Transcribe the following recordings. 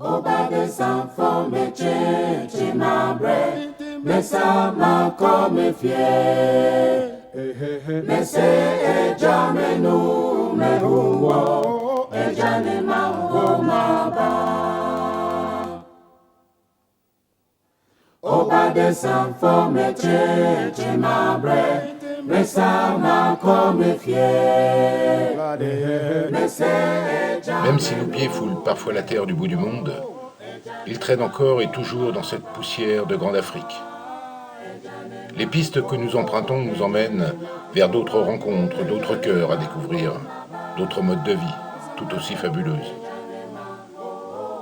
Au bas des enfants, métier, ma brè, mais ça m'a comme fier. Mais c'est jamais nous, mais où, et jamais ma bas. Au bas des enfants, métier, ma brè, mais ça m'a comme fier. Même si nos pieds foulent parfois la terre du bout du monde, ils traînent encore et toujours dans cette poussière de Grande Afrique. Les pistes que nous empruntons nous emmènent vers d'autres rencontres, d'autres cœurs à découvrir, d'autres modes de vie, tout aussi fabuleuses.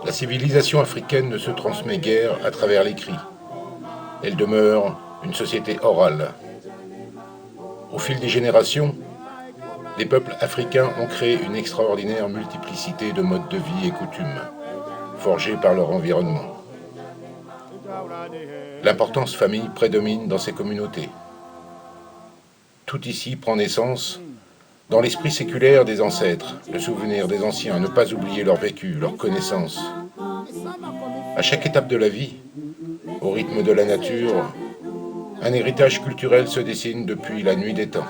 La civilisation africaine ne se transmet guère à travers l'écrit. Elle demeure une société orale. Au fil des générations, les peuples africains ont créé une extraordinaire multiplicité de modes de vie et coutumes, forgés par leur environnement. L'importance famille prédomine dans ces communautés. Tout ici prend naissance dans l'esprit séculaire des ancêtres, le souvenir des anciens, ne pas oublier leur vécu, leur connaissance. À chaque étape de la vie, au rythme de la nature, un héritage culturel se dessine depuis la nuit des temps.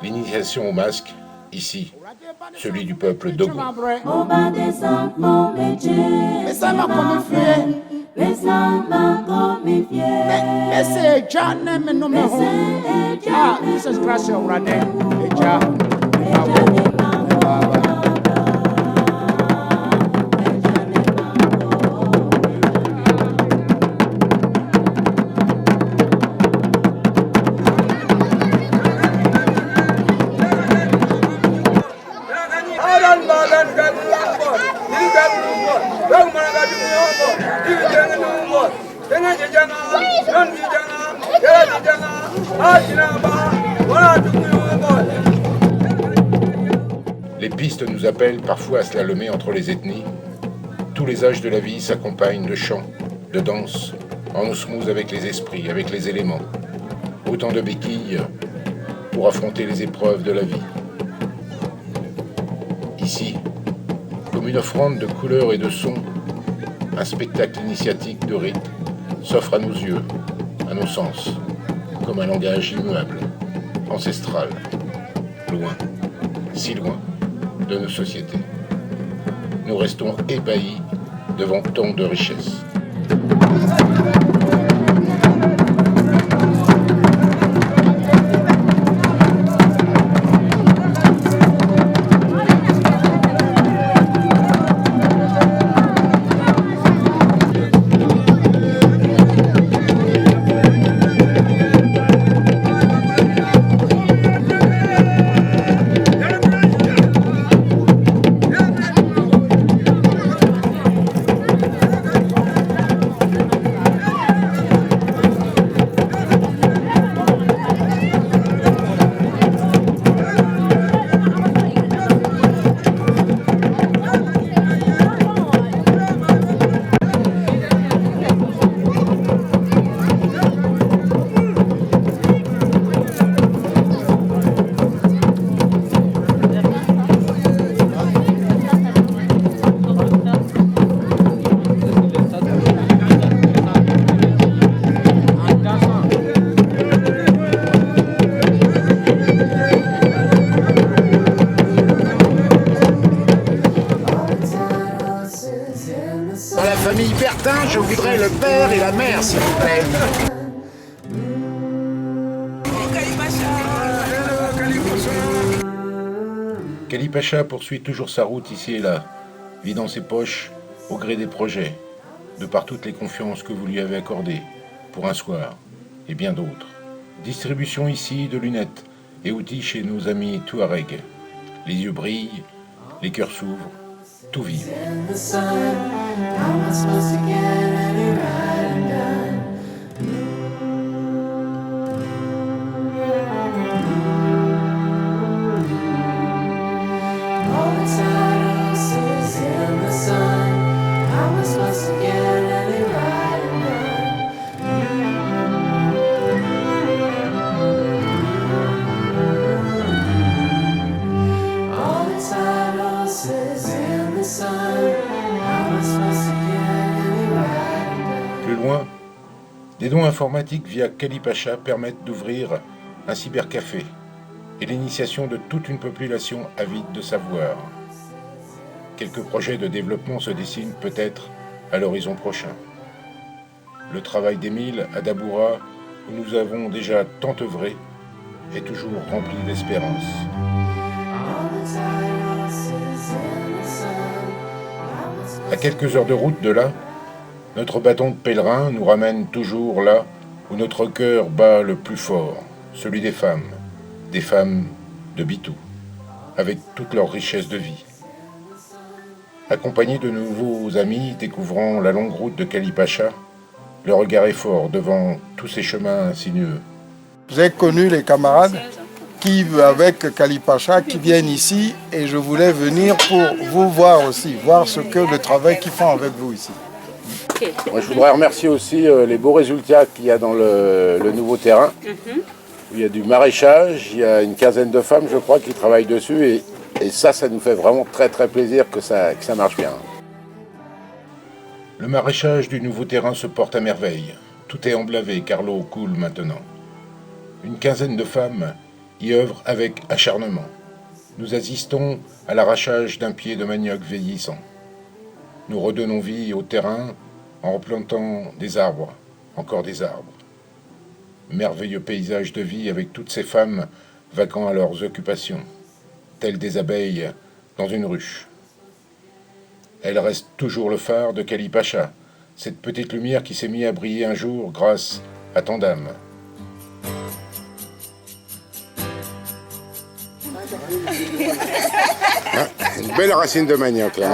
L'initiation au masque, ici, celui du peuple Dogo. Au bas des enfants, métier, ça m'a comme fier. Mais ça m'a comme fier. Mais c'est John, mais non, mais ah, Jesus Christ, you're running. Les pistes nous appellent parfois à slalomer entre les ethnies. Tous les âges de la vie s'accompagnent de chants, de danses, en osmose avec les esprits, avec les éléments. Autant de béquilles pour affronter les épreuves de la vie. Ici, comme une offrande de couleurs et de sons, un spectacle initiatique de rythme s'offre à nos yeux, à nos sens, comme un langage immuable, ancestral, loin, si loin de nos sociétés. Nous restons ébahis devant tant de richesses. Dans la famille Bertin, je voudrais le père et la mère, s'il vous plaît. Kali Pacha poursuit toujours sa route ici et là, vidant ses poches au gré des projets, de par toutes les confiances que vous lui avez accordées, pour un soir, et bien d'autres. Distribution ici de lunettes et outils chez nos amis Touareg. Les yeux brillent, les cœurs s'ouvrent, tout vibre. All the titles is in the sun. I was loin, des dons informatiques via Kalipacha permettent d'ouvrir un cybercafé et l'initiation de toute une population avide de savoir. Quelques projets de développement se dessinent peut-être à l'horizon prochain. Le travail d'Émile à Daboura, où nous avons déjà tant œuvré, est toujours rempli d'espérance. À quelques heures de route de là, notre bâton de pèlerin nous ramène toujours là où notre cœur bat le plus fort, celui des femmes de Bitou, avec toute leur richesse de vie. Accompagnés de nouveaux amis découvrant la longue route de Kalipacha, le regard est fort devant tous ces chemins sinueux. J'ai connu les camarades qui, avec Kalipacha, qui viennent ici et je voulais venir pour vous voir aussi, voir le travail qu'ils font avec vous ici. Moi, je voudrais remercier aussi les beaux résultats qu'il y a dans le nouveau terrain. Il y a du maraîchage, il y a une quinzaine de femmes, je crois, qui travaillent dessus et ça nous fait vraiment très très plaisir que ça marche bien. Le maraîchage du nouveau terrain se porte à merveille. Tout est emblavé car l'eau coule maintenant. Une quinzaine de femmes y œuvrent avec acharnement. Nous assistons à l'arrachage d'un pied de manioc vieillissant. Nous redonnons vie au terrain en replantant des arbres, encore des arbres. Merveilleux paysage de vie avec toutes ces femmes vaquant à leurs occupations, telles des abeilles dans une ruche. Elle reste toujours le phare de Kalipacha, cette petite lumière qui s'est mise à briller un jour grâce à tant d'âmes. Une belle racine de manioc là.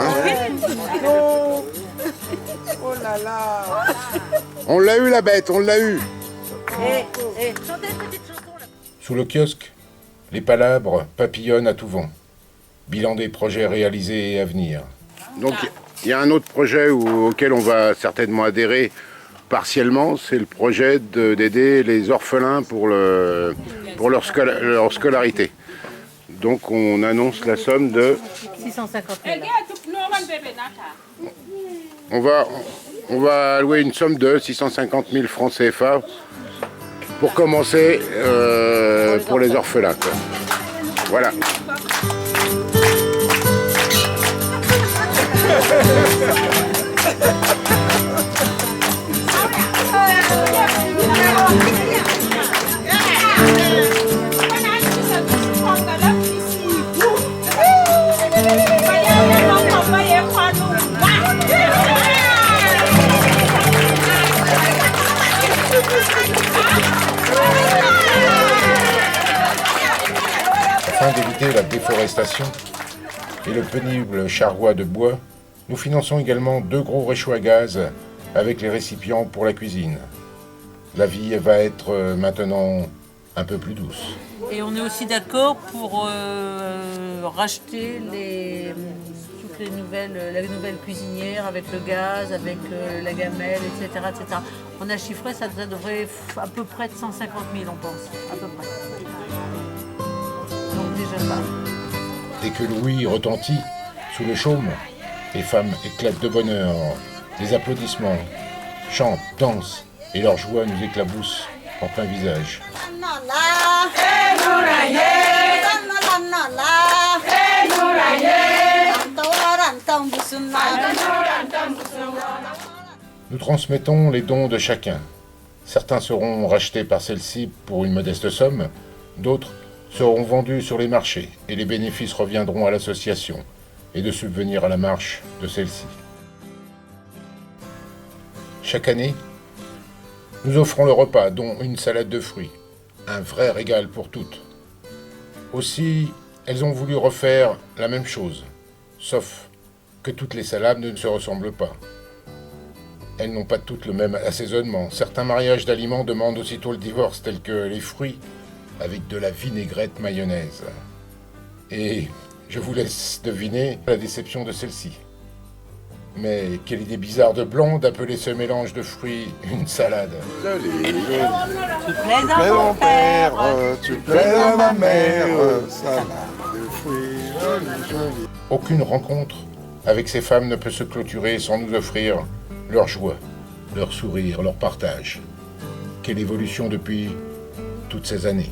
Oh là là. On l'a eu la bête, on l'a eu. Sous le kiosque, les palabres papillonnent à tout vent. Bilan des projets réalisés et à venir. Donc il y a un autre projet auquel on va certainement adhérer partiellement, c'est le projet d'aider les orphelins pour leur scolarité. Donc on annonce la somme de 650 000. On va allouer une somme de 650 000 francs CFA pour commencer pour les orphelins, quoi. Voilà. Afin d'éviter la déforestation et le pénible charroi de bois, nous finançons également 2 gros réchauds à gaz avec les récipients pour la cuisine. La vie va être maintenant un peu plus douce. Et on est aussi d'accord pour racheter toutes les nouvelles cuisinières avec le gaz, avec la gamelle, etc., etc. On a chiffré, ça devrait à peu près de 150 000, on pense, à peu près. Donc déjà ça. Dès que l'ouïe retentit sous le chaume, les femmes éclatent de bonheur, des applaudissements, chantent, dansent, et leur joie nous éclabousse en plein visage. Nous transmettons les dons de chacun. Certains seront rachetés par celle-ci pour une modeste somme, d'autres seront vendus sur les marchés et les bénéfices reviendront à l'association et de subvenir à la marche de celle-ci. Chaque année, nous offrons le repas, dont une salade de fruits, un vrai régal pour toutes. Aussi, elles ont voulu refaire la même chose, sauf que toutes les salades ne se ressemblent pas. Elles n'ont pas toutes le même assaisonnement. Certains mariages d'aliments demandent aussitôt le divorce, tels que les fruits, avec de la vinaigrette mayonnaise. Et je vous laisse deviner la déception de celle-ci. Mais quelle idée bizarre de blanc d'appeler ce mélange de fruits une salade. Joli. Tu plais Tu plais à mon mon père. tu plais à ma mère, salade de fruits, joli. Aucune rencontre avec ces femmes ne peut se clôturer sans nous offrir leur joie, leur sourire, leur partage. Quelle évolution depuis toutes ces années.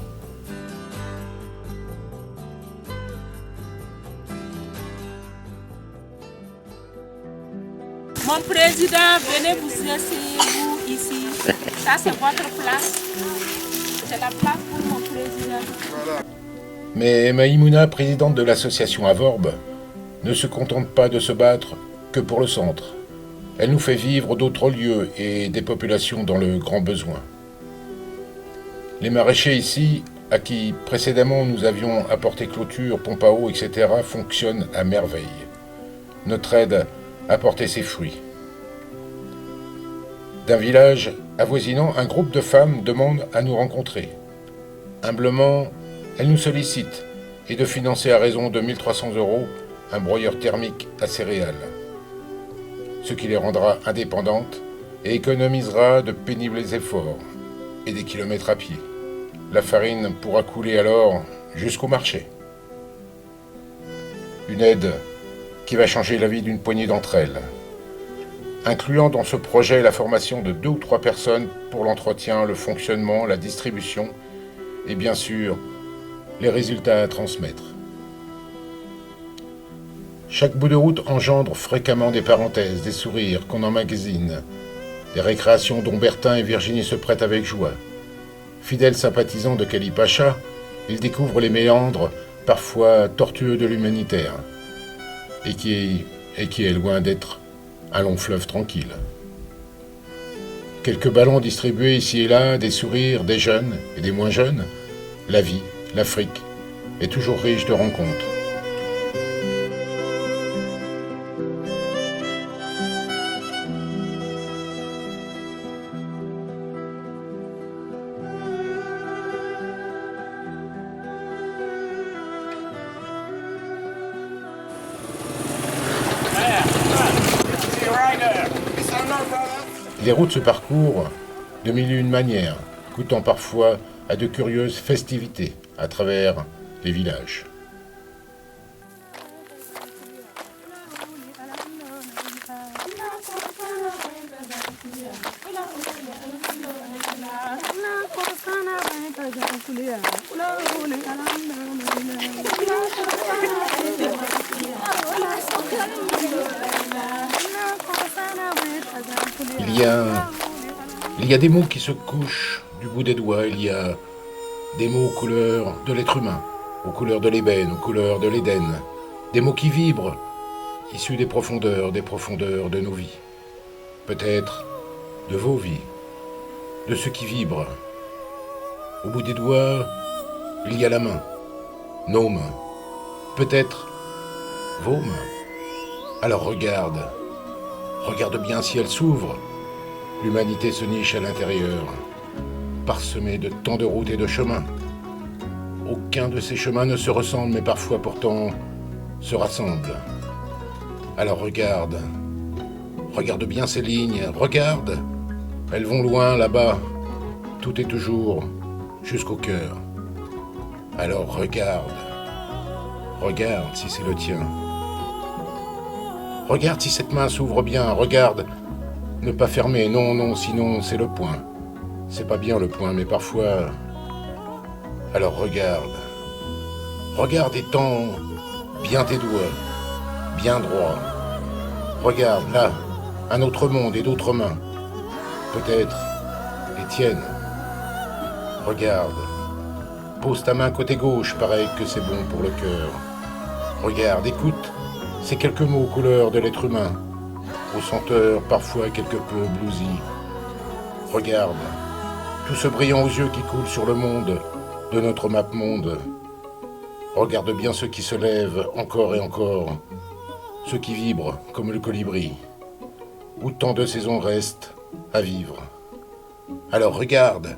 Mon président, venez vous asseyez-vous ici. Ça, c'est votre place. C'est la place pour mon président. Mais Maïmouna, présidente de l'association Avorbe, ne se contente pas de se battre que pour le centre. Elle nous fait vivre d'autres lieux et des populations dans le grand besoin. Les maraîchers ici, à qui précédemment nous avions apporté clôture, pompe à eau, etc., fonctionnent à merveille. Notre aide a porté ses fruits. D'un village avoisinant, un groupe de femmes demande à nous rencontrer. Humblement, elles nous sollicitent et de financer à raison de 1 300 € un broyeur thermique à céréales, ce qui les rendra indépendantes et économisera de pénibles efforts et des kilomètres à pied. La farine pourra couler alors jusqu'au marché. Une aide qui va changer la vie d'une poignée d'entre elles, incluant dans ce projet la formation de 2 ou 3 personnes pour l'entretien, le fonctionnement, la distribution et bien sûr les résultats à transmettre. Chaque bout de route engendre fréquemment des parenthèses, des sourires qu'on emmagasine, des récréations dont Bertin et Virginie se prêtent avec joie. Fidèles sympathisants de Kali Pacha, ils découvrent les méandres parfois tortueux de l'humanitaire et qui est loin d'être un long fleuve tranquille. Quelques ballons distribués ici et là, des sourires, des jeunes et des moins jeunes, la vie, l'Afrique, est toujours riche de rencontres. Les routes se parcourent de mille et une manières, goûtant parfois à de curieuses festivités à travers les villages. Il y a des mots qui se couchent du bout des doigts, il y a des mots aux couleurs de l'être humain, aux couleurs de l'ébène, aux couleurs de l'Éden, des mots qui vibrent, issus des profondeurs de nos vies, peut-être de vos vies, de ce qui vibre. Au bout des doigts, il y a la main, nos mains, peut-être vos mains. Alors regarde bien si elle s'ouvre. L'humanité se niche à l'intérieur, parsemée de tant de routes et de chemins. Aucun de ces chemins ne se ressemble, mais parfois pourtant se rassemblent. Alors regarde bien ces lignes, regarde, elles vont loin là-bas, tout est toujours jusqu'au cœur. Alors regarde si c'est le tien. Regarde si cette main s'ouvre bien, regarde. Ne pas fermer, non, sinon c'est le point. C'est pas bien le point, mais parfois... Alors regarde et tends bien tes doigts, bien droit. Regarde, là, un autre monde et d'autres mains. Peut-être les tiennes. Regarde, pose ta main côté gauche, pareil que c'est bon pour le cœur. Regarde, écoute, ces quelques mots aux couleurs de l'être humain, aux senteurs parfois quelque peu bluesy. Regarde, tout ce brillant aux yeux qui coule sur le monde de notre map-monde. Regarde bien ceux qui se lèvent encore et encore, ceux qui vibrent comme le colibri, où tant de saisons restent à vivre. Alors regarde.